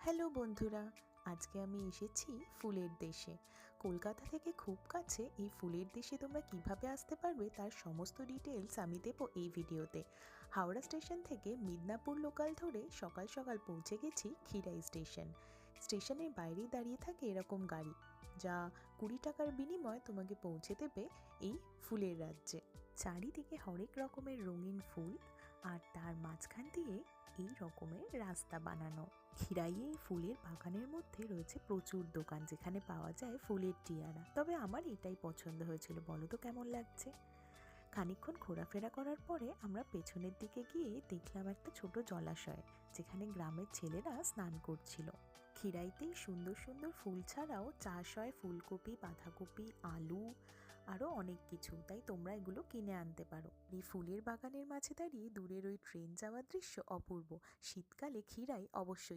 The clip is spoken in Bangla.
হ্যালো বন্ধুরা, আজকে আমি এসেছি ফুলের দেশে। কলকাতা থেকে খুব কাছে এই ফুলের দেশে তোমরা কিভাবে আসতে পারবে তার সমস্ত ডিটেলস আমি দেবো এই ভিডিওতে। হাওড়া স্টেশন থেকে মিদনাপুর লোকাল ধরে সকাল সকাল পৌঁছে গেছি খিরাই স্টেশন। স্টেশনের বাইরেই দাঁড়িয়ে থাকে এরকম গাড়ি, যা 20 টাকার বিনিময়ে তোমাকে পৌঁছে দেবে এই ফুলের রাজ্যে। চারিদিকে হরেক রকমের রঙিন ফুল, আর তার মাঝখান দিয়ে এই রকমের রাস্তা বানানো। খিরাইয়ে এই ফুলের বাগানের মধ্যে রয়েছে প্রচুর দোকান, যেখানে পাওয়া যায় ফুলের টিয়ারা। তবে আমার এটাই পছন্দ হয়েছিল, বলো তো কেমন লাগছে। খানিকক্ষণ ঘোরাফেরা করার পরে আমরা পেছনের দিকে গিয়ে দেখলাম একটা ছোট জলাশয়, যেখানে গ্রামের ছেলেরা স্নান করছিল। খিরাইতেই সুন্দর সুন্দর ফুল ছাড়াও চাষ হয় ফুলকপি, বাঁধাকপি, আলু, আরও অনেক কিছু, তাই তোমরা এগুলো কিনে আনতে পারো। এই ফুলের বাগানের মাঝে দাঁড়িয়ে দূরের ওই ট্রেন যাওয়ার দৃশ্য অপূর্ব। শীতকালে খিরাই অবশ্যই